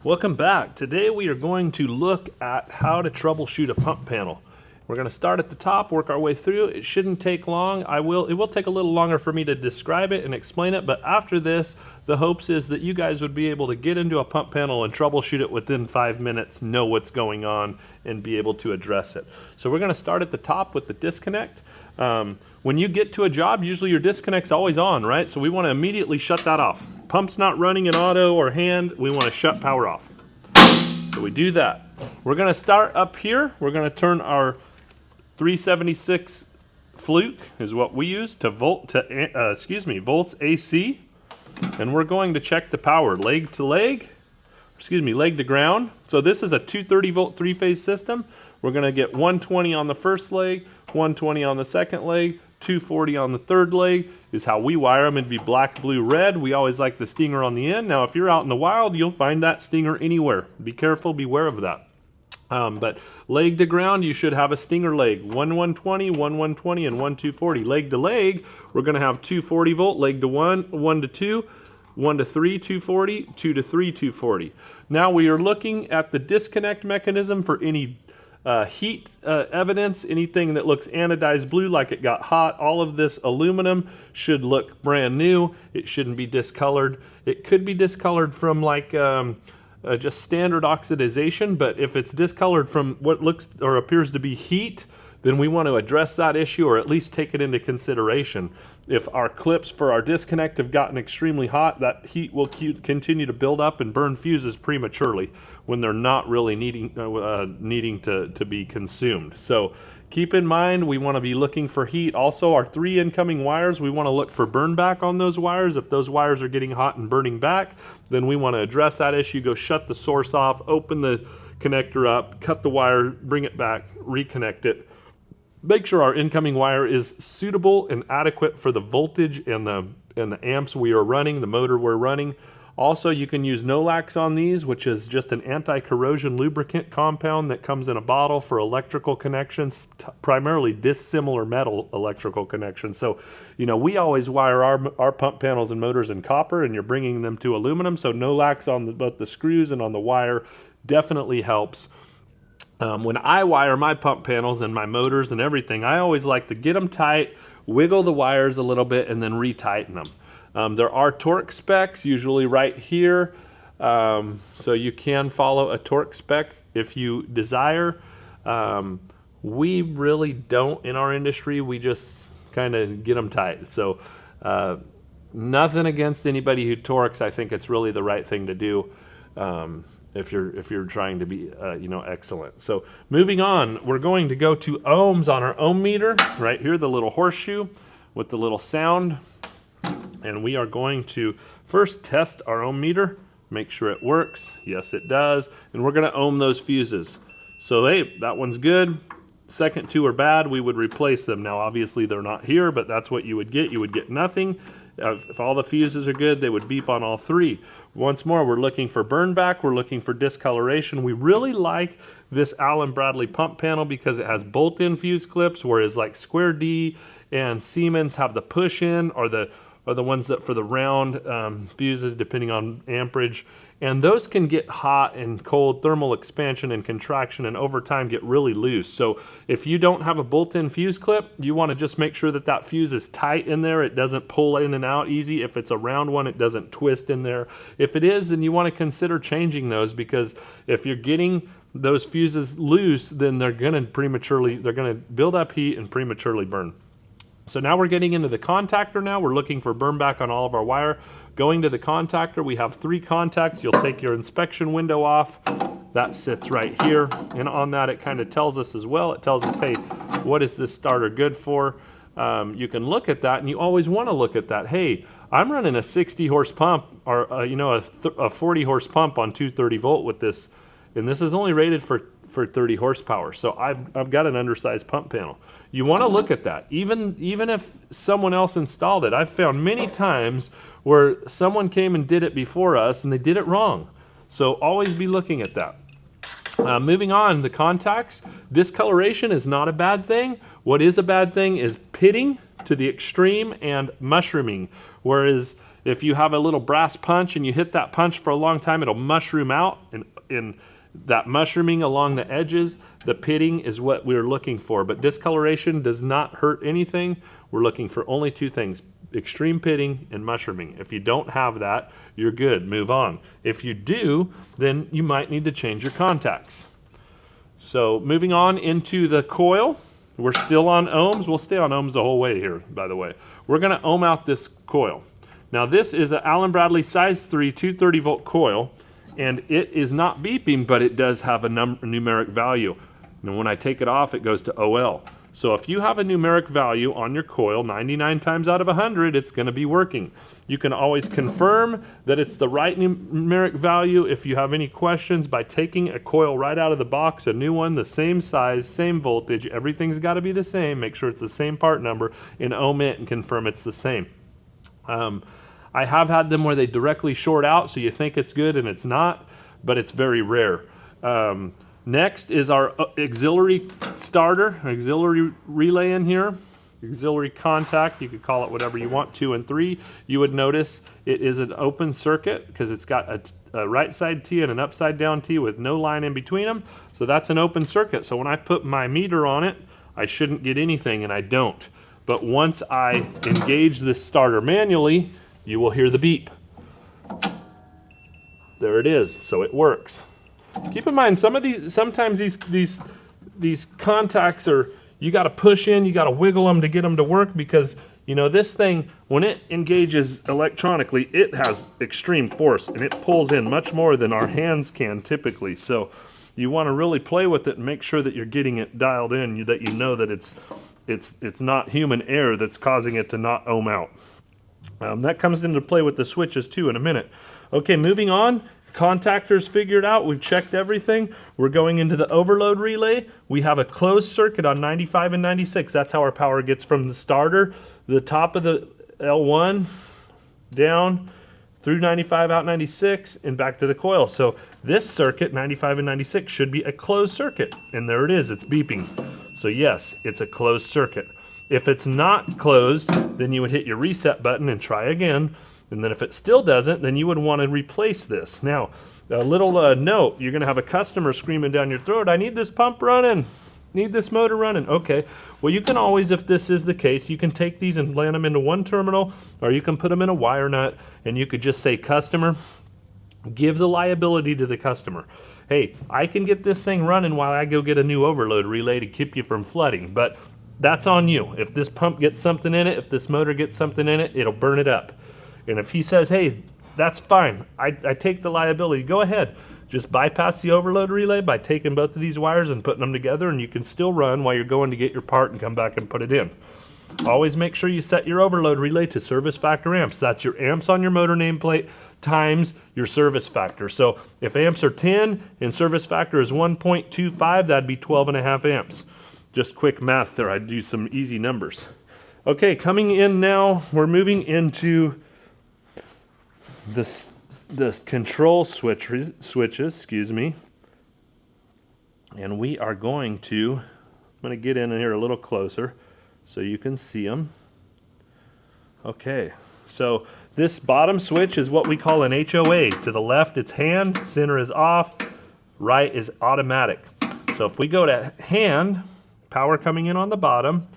Welcome back. Today we are going to look at how to troubleshoot a pump panel. We're going to start at the top, work our way through. It shouldn't take long. It will take a little longer for me to describe it and explain it, but after this, the hopes is that you guys would be able to get into a pump panel and troubleshoot it within 5 minutes, know what's going on, and be able to address it. So we're going to start at the top with the disconnect. When you get to a job, usually your disconnect's always on, right? So we want to immediately shut that off. Pump's not running in auto or hand, we want to shut power off. So we do that. We're going to start up here. We're going to turn our 376 fluke is what we use to volts AC, and we're going to check the power leg to ground. So this is a 230 volt three-phase system. We're going to get 120 on the first leg, 120 on the second leg, 240 on the third leg is how we wire them. It'd be black, blue, red. We always like the stinger on the end. Now, if you're out in the wild, you'll find that stinger anywhere. Be careful, beware of that. But leg to ground, you should have a stinger leg, 120, 120, and 240. Leg to leg, we're going to have 240 volt, leg to 1, 1 to 2, 1 to 3, 240, 2 to 3, 240. Now we are looking at the disconnect mechanism for any heat evidence, anything that looks anodized blue like it got hot. All of this aluminum should look brand new. It shouldn't be discolored. It could be discolored from like just standard oxidization, but if it's discolored from what looks or appears to be heat, then we want to address that issue or at least take it into consideration. If our clips for our disconnect have gotten extremely hot, that heat will continue to build up and burn fuses prematurely when they're not really needing to be consumed. So keep in mind, we want to be looking for heat. Also, our 3 incoming wires, we want to look for burn back on those wires. If those wires are getting hot and burning back, then we want to address that issue. Go shut the source off, open the connector up, cut the wire, bring it back, reconnect it. Make sure our incoming wire is suitable and adequate for the voltage and the amps we are running, the motor we're running. Also, you can use Nolax on these, which is just an anti-corrosion lubricant compound that comes in a bottle for electrical connections, primarily dissimilar metal electrical connections. So, you know, we always wire our pump panels and motors in copper, and you're bringing them to aluminum. So Nolax on both the screws and on the wire definitely helps. When I wire my pump panels and my motors and everything, I always like to get them tight, wiggle the wires a little bit, and then retighten them. There are torque specs, usually right here, so you can follow a torque spec if you desire. We really don't in our industry. We just kind of get them tight. So nothing against anybody who torques. I think it's really the right thing to do. If you're trying to be excellent. So moving on, we're going to go to ohms on our ohm meter right here, the little horseshoe with the little sound, and we are going to first test our ohm meter, make sure it works. Yes, it does. And we're going to ohm those fuses. So hey, that one's good. Second 2 are bad, we would replace them. Now obviously they're not here, but that's what you would get. You would get nothing. If all the fuses are good, they would beep on all 3. Once more, we're looking for burn back, we're looking for discoloration. We really like this Allen Bradley pump panel because it has bolt-in fuse clips, whereas like Square D and Siemens have the push-in or the ones that for the round fuses depending on amperage. And those can get hot and cold, thermal expansion and contraction, and over time get really loose. So if you don't have a bolt-in fuse clip, you want to just make sure that that fuse is tight in there. It doesn't pull in and out easy. If it's a round one, it doesn't twist in there. If it is, then you want to consider changing those, because if you're getting those fuses loose, then they're going to build up heat and prematurely burn. So now we're getting into the contactor now. We're looking for burn back on all of our wire. Going to the contactor, we have 3 contacts. You'll take your inspection window off. That sits right here. And on that, it kind of tells us as well. It tells us, hey, what is this starter good for? You can look at that, and you always want to look at that. Hey, I'm running a 60 horse pump or a 40 horse pump on 230 volt with this, and this is only rated for 30 horsepower. So I've got an undersized pump panel. You want to look at that. Even if someone else installed it, I've found many times where someone came and did it before us and they did it wrong. So always be looking at that. Moving on, the contacts. Discoloration is not a bad thing. What is a bad thing is pitting to the extreme and mushrooming. Whereas If you have a little brass punch and you hit that punch for a long time, it'll mushroom out, and in that mushrooming along the edges, the pitting is what we're looking for. But discoloration does not hurt anything. We're looking for only two things: extreme pitting and mushrooming. If you don't have that, you're good, move on. If you do, then you might need to change your contacts. So moving on into the coil, we're still on ohms. We'll stay on ohms the whole way here, by the way. We're gonna ohm out this coil. Now this is an Allen Bradley size 3 230 volt coil, and it is not beeping, but it does have a numeric value. And when I take it off, it goes to OL. So if you have a numeric value on your coil, 99 times out of 100, it's gonna be working. You can always confirm that it's the right numeric value if you have any questions by taking a coil right out of the box, a new one, the same size, same voltage, everything's gotta be the same, make sure it's the same part number, and ohm it and confirm it's the same. I have had them where they directly short out, so you think it's good and it's not, but it's very rare. Next is our auxiliary starter, auxiliary relay in here, auxiliary contact, you could call it whatever you want, 2 and 3. You would notice it is an open circuit because it's got a right side T and an upside down T with no line in between them. So that's an open circuit. So when I put my meter on it, I shouldn't get anything, and I don't. But once I engage this starter manually, you will hear the beep. There it is, so it works. Keep in mind, sometimes these contacts are, you got to push in, you got to wiggle them to get them to work, because you know this thing, when it engages electronically, it has extreme force and it pulls in much more than our hands can typically. So you want to really play with it and make sure that you're getting it dialed in, that you know that it's not human error that's causing it to not ohm out. That comes into play with the switches too in a minute. Okay, moving on. Contactors figured out, we've checked everything. We're going into the overload relay. We have a closed circuit on 95 and 96. That's how our power gets from the starter, the top of the L1, down through 95, out 96, and back to the coil. So this circuit, 95 and 96, should be a closed circuit. And there it is, it's beeping. So yes, it's a closed circuit. If it's not closed, then you would hit your reset button and try again. And then if it still doesn't, then you would want to replace this. Now, a little note, you're going to have a customer screaming down your throat, I need this pump running, need this motor running. Okay, well you can always, if this is the case, you can take these and land them into one terminal, or you can put them in a wire nut, and you could just say, customer, give the liability to the customer. Hey, I can get this thing running while I go get a new overload relay to keep you from flooding, but that's on you. If this pump gets something in it, if this motor gets something in it, it'll burn it up. And if he says, hey, that's fine, I take the liability, go ahead. Just bypass the overload relay by taking both of these wires and putting them together, and you can still run while you're going to get your part and come back and put it in. Always make sure you set your overload relay to service factor amps. That's your amps on your motor nameplate times your service factor. So if amps are 10 and service factor is 1.25, that'd be 12.5 amps. Just quick math there, I'd do some easy numbers. Okay, coming in now, we're moving into the control switches, excuse me, and we are going to, I'm going to get in here a little closer so you can see them. Okay, so this bottom switch is what we call an HOA. To the left it's hand, center is off, right is automatic. So if we go to hand, power coming in on the bottom,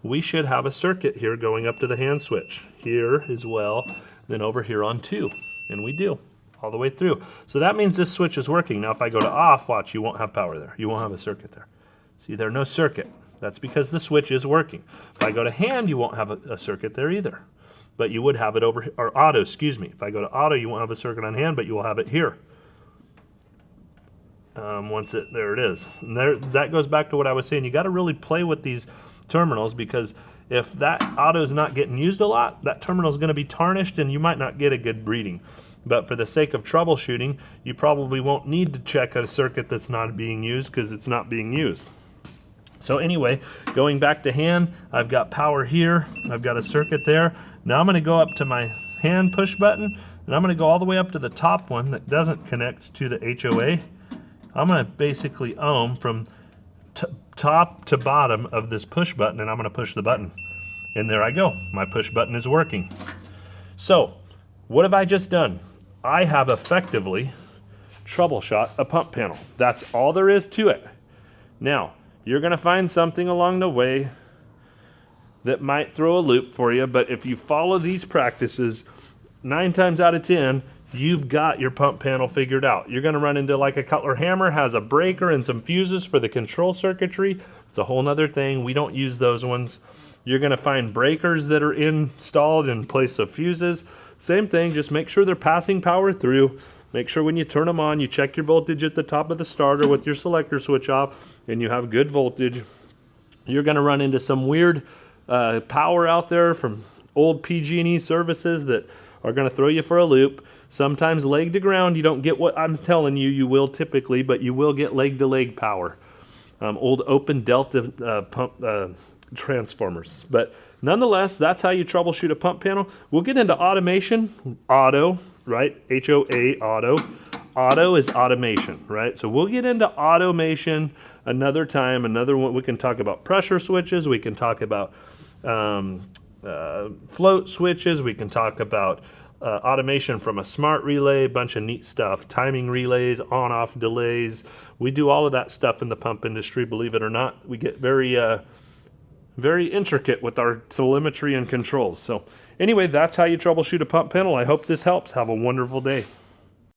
we should have a circuit here going up to the hand switch. Here as well, then over here on 2. And we do, all the way through. So that means this switch is working. Now if I go to off, watch, you won't have power there. You won't have a circuit there. See, there's no circuit. That's because the switch is working. If I go to hand, you won't have a circuit there either. But you would have it over, or auto, excuse me. If I go to auto, you won't have a circuit on hand, but you will have it here. There it is. And that goes back to what I was saying. You got to really play with these terminals, because if that auto is not getting used a lot, that terminal is going to be tarnished and you might not get a good reading. But for the sake of troubleshooting, you probably won't need to check a circuit that's not being used because it's not being used. So anyway, going back to hand, I've got power here, I've got a circuit there. Now I'm going to go up to my hand push button, and I'm going to go all the way up to the top one that doesn't connect to the HOA. I'm going to basically ohm from top to bottom of this push button, and I'm going to push the button. And there I go. My push button is working. So what have I just done? I have effectively troubleshot a pump panel. That's all there is to it. Now, you're going to find something along the way that might throw a loop for you, but if you follow these practices, 9 times out of 10, you've got your pump panel figured out. You're going to run into, like, a Cutler hammer has a breaker and some fuses for the control circuitry. It's a whole nother thing. We don't use those ones. You're going to find breakers that are installed in place of fuses. Same thing, just make sure they're passing power through. Make sure when you turn them on, you check your voltage at the top of the starter with your selector switch off, and you have good voltage. You're going to run into some weird power out there from old PG&E services that are going to throw you for a loop. Sometimes leg to ground, you don't get what I'm telling you, you will typically, but you will get leg to leg power. Old open delta pump transformers. But nonetheless, that's how you troubleshoot a pump panel. We'll get into automation, auto, right? HOA, auto. Auto is automation, right? So we'll get into automation another time, another one. We can talk about pressure switches. We can talk about float switches. We can talk about automation from a smart relay, a bunch of neat stuff, timing relays, on-off delays. We do all of that stuff in the pump industry, believe it or not. We get very intricate with our telemetry and controls. So anyway, that's how you troubleshoot a pump panel. I hope this helps. Have a wonderful day.